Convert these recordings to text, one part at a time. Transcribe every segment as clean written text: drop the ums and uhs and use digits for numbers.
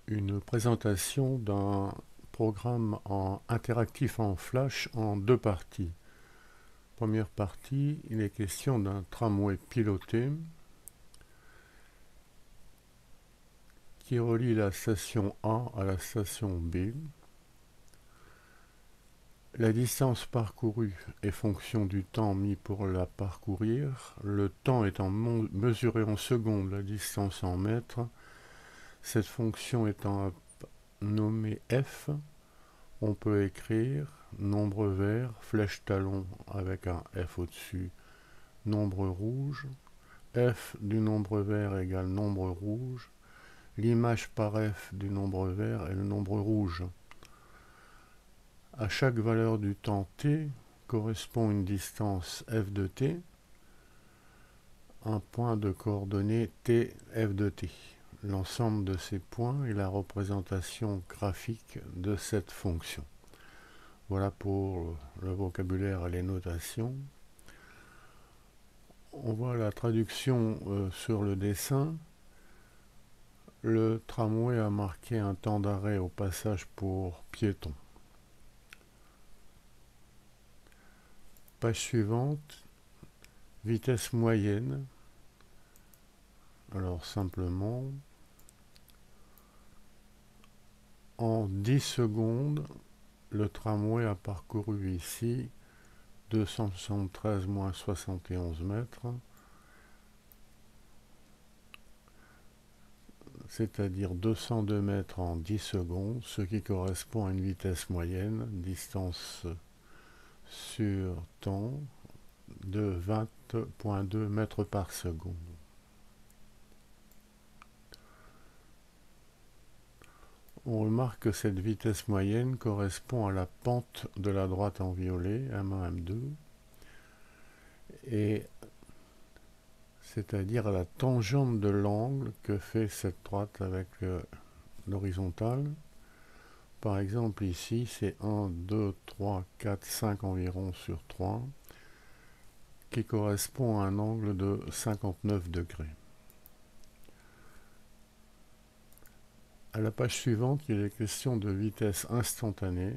une présentation d'un programme interactif en Flash en deux parties. Première partie, il est question d'un tramway piloté qui relie la station A à la station B. La distance parcourue est fonction du temps mis pour la parcourir, le temps étant mesuré en secondes, la distance en mètres. Cette fonction étant nommée f, on peut écrire nombre vert, flèche talon avec un f au-dessus, nombre rouge, f du nombre vert égale nombre rouge, l'image par f du nombre vert est le nombre rouge. À chaque valeur du temps t correspond une distance f de t, un point de coordonnées t f de t. L'ensemble de ces points est la représentation graphique de cette fonction. Voilà pour le vocabulaire et les notations. On voit la traduction sur le dessin. Le tramway a marqué un temps d'arrêt au passage pour piétons. Page suivante, vitesse moyenne. Alors simplement, en 10 secondes, le tramway a parcouru ici 273 moins 71 mètres, c'est-à-dire 202 mètres en 10 secondes, ce qui correspond à une vitesse moyenne, distance sur temps, de 20,2 mètres par seconde. On remarque que cette vitesse moyenne correspond à la pente de la droite en violet, M1, M2, et c'est-à-dire à la tangente de l'angle que fait cette droite avec l'horizontale. Par exemple ici c'est 1, 2, 3, 4, 5 environ sur 3 qui correspond à un angle de 59 degrés. À la page suivante, il est question de vitesse instantanée.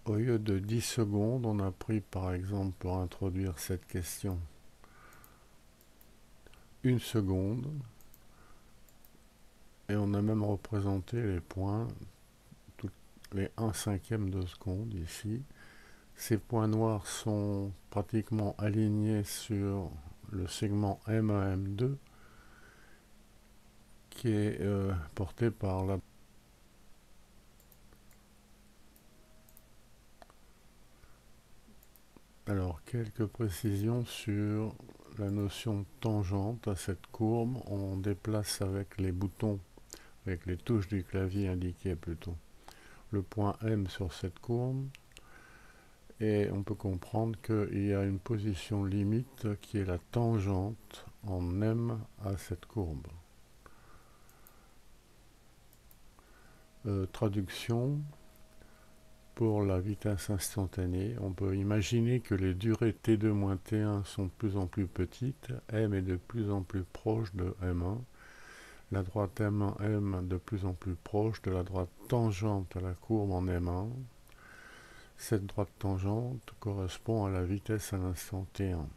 Au lieu de 10 secondes, on a pris par exemple pour introduire cette question 1 seconde, et on a même représenté les points, les 1/5 de seconde ici. Ces points noirs sont pratiquement alignés sur le segment M1, M2 qui est porté par la... Alors, quelques précisions sur la notion de tangente à cette courbe. On déplace avec les boutons, avec les touches du clavier indiquées plutôt, le point M sur cette courbe. Et on peut comprendre qu'il y a une position limite qui est la tangente en M à cette courbe. Traduction. Pour la vitesse instantanée, on peut imaginer que les durées t2-t1 sont de plus en plus petites, m est de plus en plus proche de m1, la droite m1m de plus en plus proche de la droite tangente à la courbe en m1. Cette droite tangente correspond à la vitesse à l'instant t1.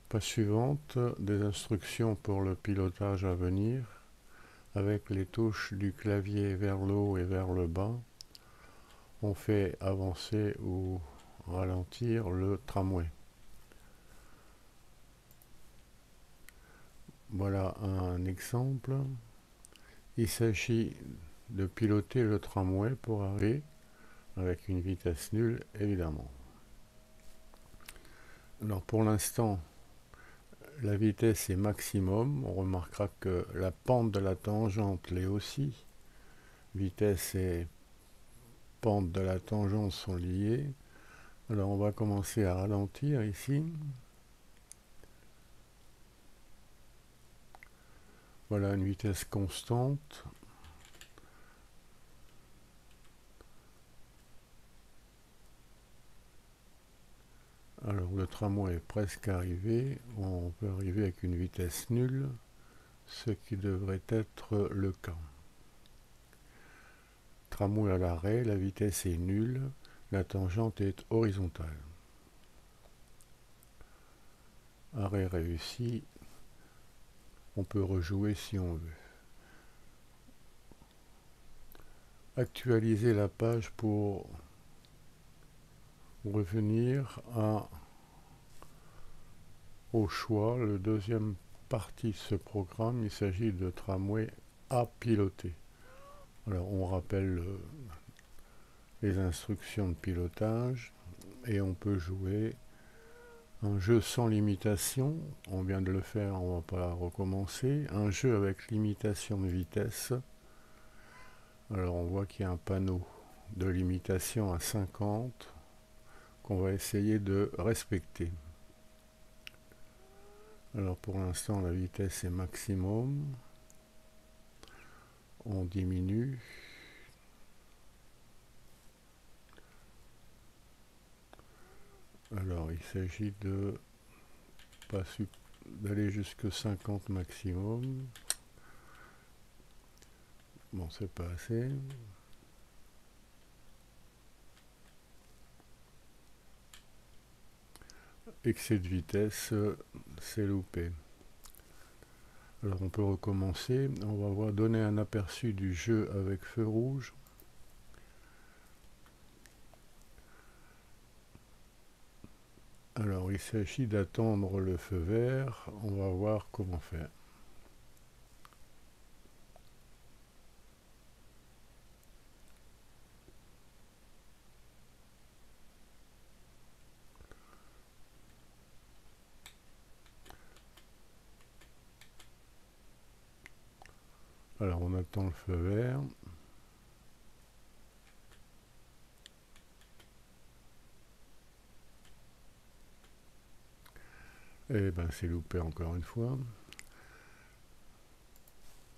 Page suivante, des instructions pour le pilotage à venir. Avec les touches du clavier vers le haut et vers le bas, on fait avancer ou ralentir le tramway. Voilà un exemple. Il s'agit de piloter le tramway pour arriver avec une vitesse nulle, évidemment. Alors pour l'instant, la vitesse est maximum. On remarquera que la pente de la tangente l'est aussi. Vitesse et pente de la tangente sont liées. Alors on va commencer à ralentir ici. Voilà une vitesse constante. Alors Alors le tramway est presque arrivé, on peut arriver avec une vitesse nulle, ce qui devrait être le cas. Tramway à l'arrêt, la vitesse est nulle, la tangente est horizontale. Arrêt réussi, on peut rejouer si on veut. Actualiser la page pour revenir au choix. Le deuxième partie de ce programme, il s'agit de tramway à piloter. Alors on rappelle les instructions de pilotage et on peut jouer un jeu sans limitation. On vient de le faire, on ne va pas recommencer. Un jeu avec limitation de vitesse. Alors on voit qu'il y a un panneau de limitation à 50 qu'on va essayer de respecter. Alors pour l'instant la vitesse est maximum. On diminue. Alors il s'agit de d'aller jusqu'à 50 maximum. Bon, c'est pas assez. Excès de vitesse, c'est loupé. Alors on peut recommencer. On va voir donner un aperçu du jeu avec feu rouge. Alors il s'agit d'attendre le feu vert. On va voir comment faire. Alors on attend le feu vert. Et ben c'est loupé encore une fois.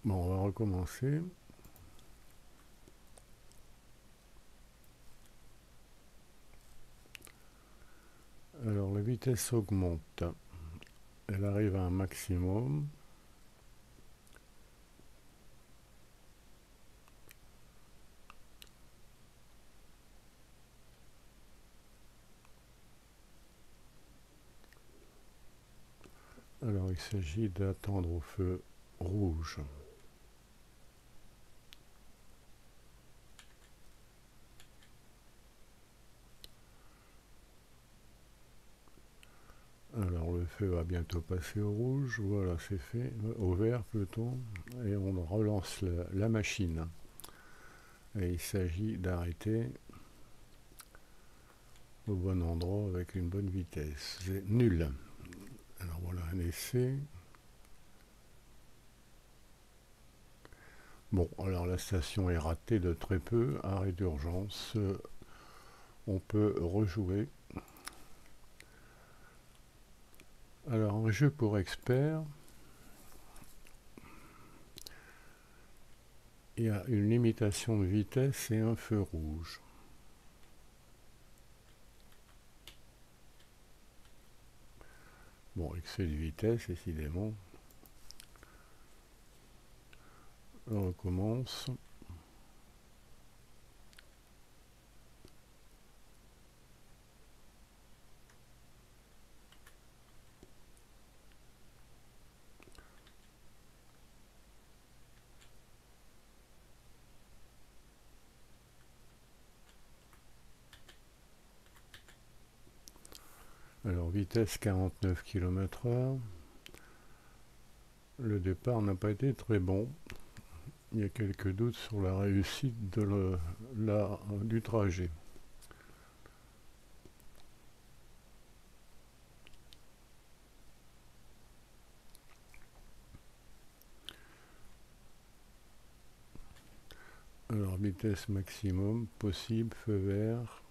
Bon, on va recommencer. Alors la vitesse augmente. Elle arrive à un maximum. Alors il s'agit d'attendre au feu rouge. Alors le feu va bientôt passer au rouge, voilà c'est fait, au vert plutôt, et on relance la machine. Et il s'agit d'arrêter au bon endroit avec une bonne vitesse. C'est nul. Alors voilà un essai. Bon, alors la station est ratée de très peu, arrêt d'urgence, on peut rejouer. Alors un jeu pour experts, il y a une limitation de vitesse et un feu rouge. Bon, excès de vitesse, décidément. On recommence. Alors vitesse 49 km/h. Le départ n'a pas été très bon. Il y a quelques doutes sur la réussite du trajet. Alors vitesse maximum, possible, feu vert.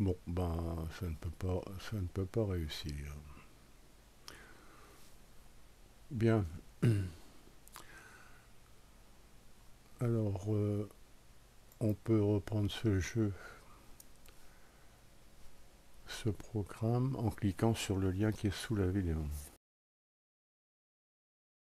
Bon, ben ça ne peut pas réussir. Bien. Alors On peut reprendre ce jeu, ce programme, en cliquant sur le lien qui est sous la vidéo.